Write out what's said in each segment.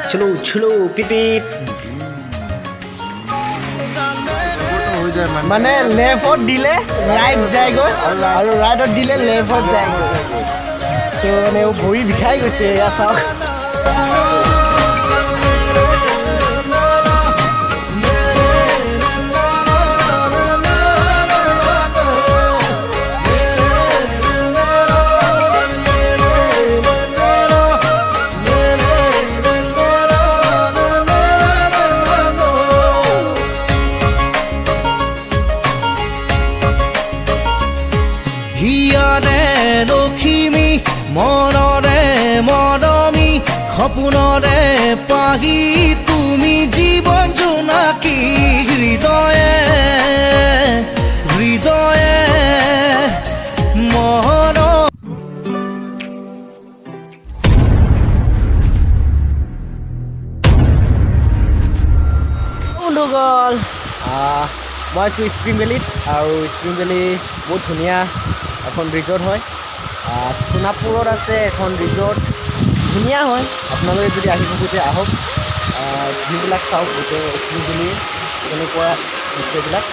চলো চলো পিপিপ মানে লেফট দিলে ৰাইট যায়গৈ আৰু ৰাইটত দিলে লেফট যায়গৈ তো মানে ভৰি বিষাই গৈছে এয়া চাওক মনৰে মৰমী সপোনৰে পাহি তুমি জীৱন জোনাকী হৃদয়ে হৃদয়ে মন বন্ধুগল মই আছোঁ স্প্ৰিং ভেলীত আৰু স্প্ৰিং ভেলী বহুত ধুনীয়া এখন ৰিজৰ্ট হয় সোণাপুৰত আছে এখন ৰিজৰ্ট ধুনীয়া হয় আপোনালোকে যদি আহিব খোজে আহক যিবিলাক চাওক গোটেই স্প্ৰিং ভেলীৰ তেনেকুৱা দৃশ্যবিলাক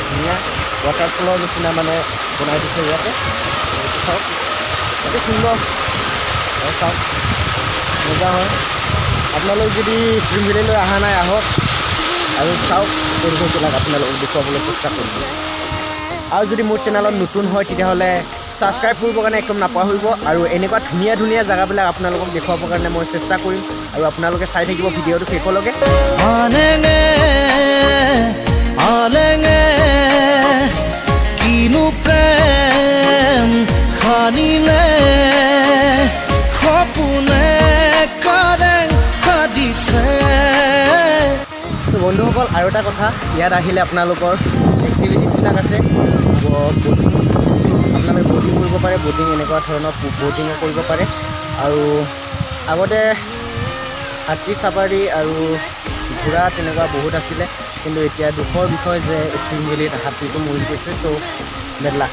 ধুনীয়া ৱাটাৰফলৰ নিচিনা মানে বনাই দিছে ইয়াতে চাওক অতি সুন্দৰ চাওক মজা হয় আপোনালোক যদি স্প্ৰিং ভেলীলৈ অহা নাই আহক আৰু চাওক পৰিৱেশবিলাক আপোনালোকক দেখুৱাবলৈ চেষ্টা কৰিব আৰু যদি মোৰ চেনেলত নতুন হয় তেতিয়াহ'লে ছাবস্ক্ৰাইব কৰিবৰ কাৰণে একদম নাপাহৰিব আৰু এনেকুৱা ধুনীয়া ধুনীয়া জেগাবিলাক আপোনালোকক দেখুৱাবৰ কাৰণে মই চেষ্টা কৰিম আৰু আপোনালোকে চাই থাকিব ভিডিঅ'টো শেষলৈকে কিনো প্ৰেম খানিলে সপোনে কাৰেং সাজিছে বন্ধুসকল আৰু এটা কথা ইয়াত আহিলে আপোনালোকৰ এক্টিভিটিবিলাক আছে আপোনালোকে ব'টিং কৰিব পাৰে ব'টিং এনেকুৱা ধৰণৰ ব'টিঙো কৰিব পাৰে আৰু আগতে হাতী চাফাৰী আৰু ঘোঁৰা তেনেকুৱা বহুত আছিলে কিন্তু এতিয়া দুখৰ বিষয় যে স্প্ৰিং ভেলীত হাতীটো মৰি গৈছে চ' বেড লাক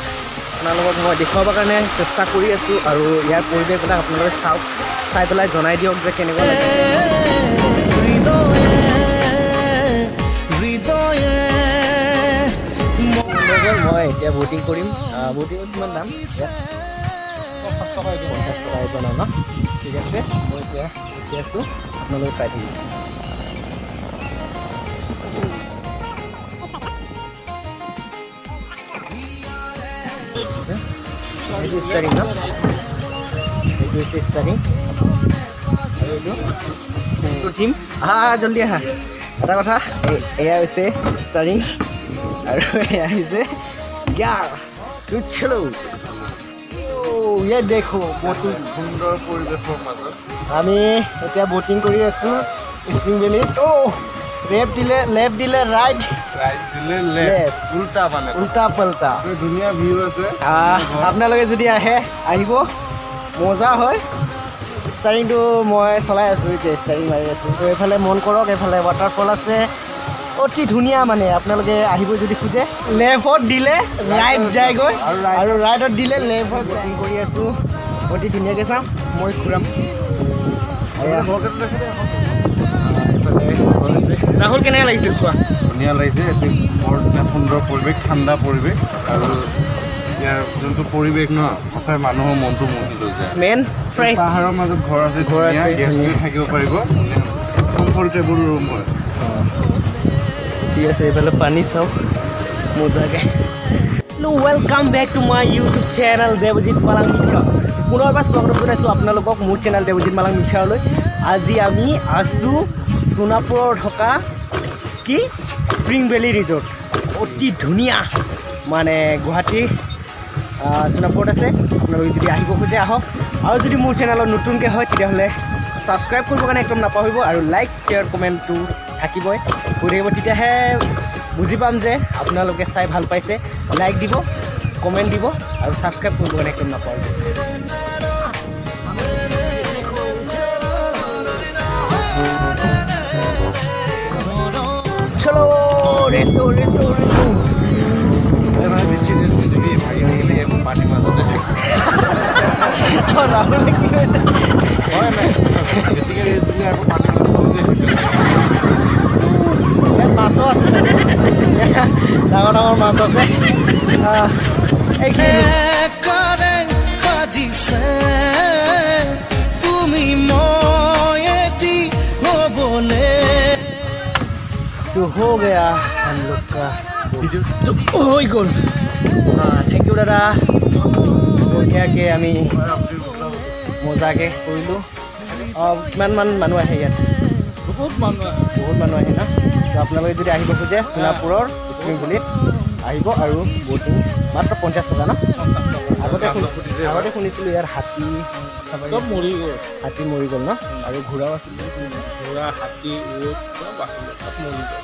আপোনালোকক মই দেখুৱাবৰ কাৰণে চেষ্টা কৰি আছোঁ আৰু ইয়াৰ পৰিৱেশবিলাক আপোনালোকে চাওক চাই পেলাই জনাই দিয়ক যে কেনেকুৱা লাগে মই এতিয়া ব'টিং কৰিম ব'টিঙত কিমান দাম 50 টকা এজনৰ ন ঠিক আছে মই এতিয়া উঠি আছোঁ আপোনালোকে চাই থাকিব এইটো ষ্টাৰিং ন এইটো হৈছে ষ্টাৰিং আৰু এইটো উঠিম জল্দি আহা এটা কথা এয়া হৈছে ষ্টাৰিং আৰু এয়া হৈছে ইয়াৰ চলো ইয়াত দেখো ব'টিং সুন্দৰ পৰিৱেশৰ মাজত আমি এতিয়া ব'টিং কৰি আছোঁ স্প্ৰিং ভেলীত লেফ্ট দিলে ৰাইট দিলে লেফ্ট উল্টা পাল্টা ধুনীয়া ভিউ আছে আপোনালোকে যদি আহিব মজা হয় ষ্টাৰিংটো মই চলাই আছোঁ এতিয়া ষ্টাৰিং মাৰি আছোঁ তো এইফালে মন কৰক এইফালে ৱাটাৰফল আছে অতি ধুনীয়া মানে আপোনালোকে আহিব যদি খোজে লেফট দিলে ৰাইট যায়গৈ আৰু ৰাইটত দিলে লেফট ব'টিং কৰি আছোঁ অতি ধুনীয়াকৈ চাম মই ঘূৰাম ৰাহুল কেনেকৈ লাগিছিল খোৱা ধুনীয়া লাগিছে এটি বৰ সুন্দৰ পৰিৱেশ ঠাণ্ডা পৰিৱেশ আৰু ইয়াৰ যোনটো পৰিৱেশ ন সঁচাই মানুহৰ মনটো মুহি লৈ যায় মেইন ফ্ৰেছ পাহাৰৰ মাজত ঘৰ আছে গেষ্ট থাকিব পাৰিব কমফৰ্টেবল ৰুম হয় ঠিক আছে এইফালে পানী চাওক মজাকৈ welcome back to my YouTube channel Debojit Malang Mishra পুনৰবাৰ স্বাগতম জনাইছোঁ আপোনালোকক মোৰ চেনেল দেৱজিৎ মালাং মিশ্ৰলৈ আজি আমি আছোঁ সোণাপুৰত থকা কি স্প্ৰিং ভেলী ৰিজৰ্ট অতি ধুনীয়া মানে গুৱাহাটীৰ সোণাপুৰত আছে আপোনালোকে যদি আহিব খোজে আহক আৰু যদি মোৰ চেনেলত নতুনকৈ হয় তেতিয়াহ'লে ছাবস্ক্ৰাইব কৰিবৰ কাৰণে একদম নাপাহৰিব আৰু লাইক শ্বেয়াৰ কমেণ্টটো থাকিবই কৰি থাকিব তেতিয়াহে বুজি পাম যে আপোনালোকে চাই ভাল পাইছে লাইক দিব কমেণ্ট দিব আৰু ছাবস্ক্ৰাইব কৰিবৰ কাৰণে একদম নাপাহৰিব চলো ৰেটো পানী মাজতে ৰাহুলে কি কৈছে হয় নাই বেছিকৈ আছে এইখিনি কৰে সাজিছে তুমি মই এটি হ'বলে तो हो गया हम लोग का तो हो गल थैंक यू दादा বঢ়িয়াকৈ আমি মজাকৈ কৰিলোঁ কিমানমান মানুহ আহে ইয়াত বহুত মানুহ আহে ন তো আপোনালোকে যদি আহিব খোজে সোণাপুৰৰ স্প্ৰিং ভেলীত আহিব আৰু ব'টিং মাত্ৰ 50 টকা ন আগতে শুনিছিলোঁ ইয়াৰ হাতী চব মৰি গ'ল হাতী মৰি গ'ল ন আৰু ঘোঁৰাও আছিলে ঘোঁৰা হাতী উট চব আছিলে চব মৰি গ'ল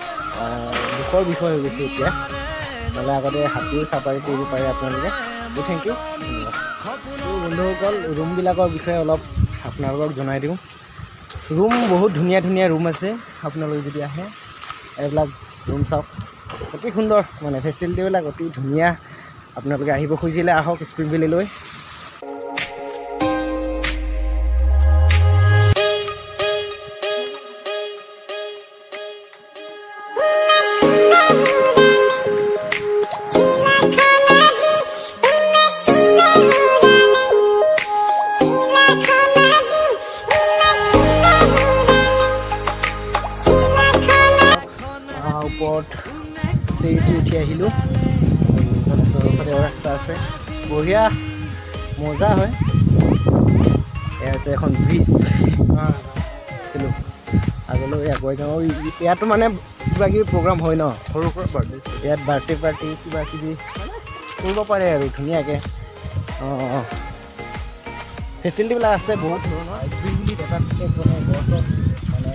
দুখৰ বিষয় হৈ গৈছে এতিয়া নহ'লে আগতে হাতীও চাফাৰী কৰিব পাৰে আপোনালোকে থেংক ইউ বন্ধুসকল ৰুমবিলাকৰ বিষয়ে অলপ আপোনালোকক জনাই দিওঁ ৰুম বহুত ধুনীয়া ধুনীয়া ৰুম আছে আপোনালোকে যদি আহে এইবিলাক ৰুম চাওক অতি সুন্দৰ মানে ফেচিলিটিবিলাক অতি ধুনীয়া আপোনালোকে আহিব খুজিলে আহক স্প্ৰিং ভেলীলৈ ওপৰত চিৰিটি উঠি আহিলোঁ ৰাস্তা আছে বঢ়িয়া মজা হয় এয়া আছে এখন ব্ৰিজ ছিলো আগলৈ আগুৱাই যাওঁ ইয়াতো মানে কিবা কিবি প্ৰগ্ৰাম হয় ন সৰুৰ পৰা বাৰ্থডে ইয়াত বাৰ্থডে পাৰ্টি কিবা কিবি কৰিব পাৰে আৰু ধুনীয়াকৈ অঁ ফেচিলিটিবিলাক আছে বহুত ধৰণৰ স্প্ৰিং ভেলীত এটা বিশেষ ধৰণৰ গছত মানে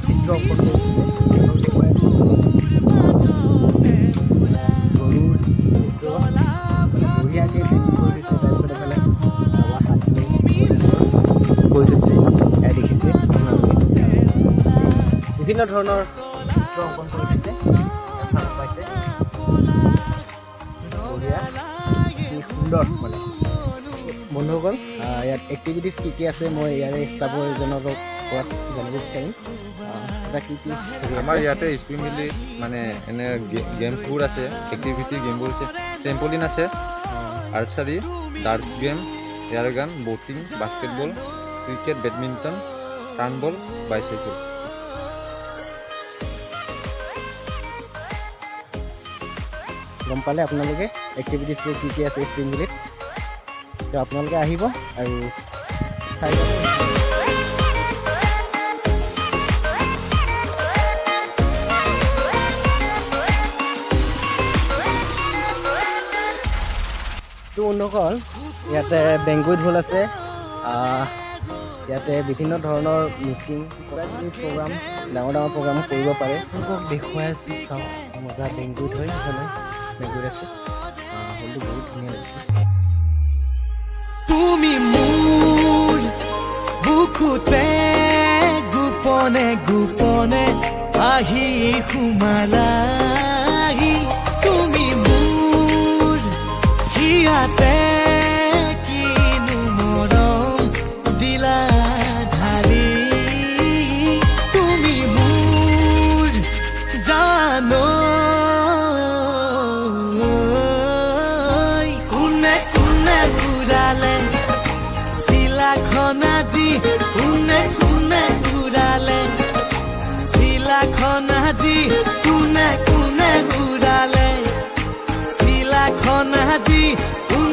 চিত্ৰ অংকন কৰিছিলে দেখুৱাই আছোঁ গৰুৰ চিত্ৰ বঢ়িয়াকৈ পেইণ্টিং কৰি দিছে তাৰপিছত এইফালে কৰি থৈছে এয়া দেখিছে বিভিন্ন ধৰণৰ চিত্ৰ অংকন কৰি দিছে ভাল পাইছে বঢ়িয়া কি সুন্দৰ মানে বন্ধুসকল ইয়াত এক্টিভিটিছ কি কি আছে মই ইয়াৰে ষ্টাফৰ এজনৰ পৰা জানিব বিচাৰিম কি কি আমাৰ ইয়াতে স্প্ৰিং ভেলী মানে এনে গেমছবোৰ আছে এক্টিভিটি গেমবোৰ আছে ট্ৰেম্পলিন আছে archery dart game air gun boating basketball cricket badminton টাৰ্ণবল বাইচাইকেল গম পালে আপোনালোকে এক্টিভিটিছবোৰ কি কি আছে স্প্ৰিং ভেলীত তো আপোনালোকে আহিব আৰু চাই যাব তো বন্ধুসকল ইয়াতে বেংকুৱেট হল আছে ইয়াতে বিভিন্ন ধৰণৰ মিটিং প্ৰগ্ৰাম ডাঙৰ প্ৰগ্ৰাম কৰিব পাৰে আপোনালোকক দেখুৱাই আছোঁ চাওক মজা বেংকুৱেট হয় সেইফালে বেংকুৱেট আছে হলটো বহুত ধুনীয়া লাগিছে তুমি মোৰ বুকুতে গোপনে গোপনে আহি সোমালাহি তুমি মোৰ হিয়াতে কিনো মৰম দিলা ঢালি তুমি মোৰ জানো কোনে কোনে ঘূৰালে চিলাখন আজি কোনে কোনে ঘূৰালে চিলাখন আজি কোনে কোনে ঘূৰালে চিলাখন আজি কোনে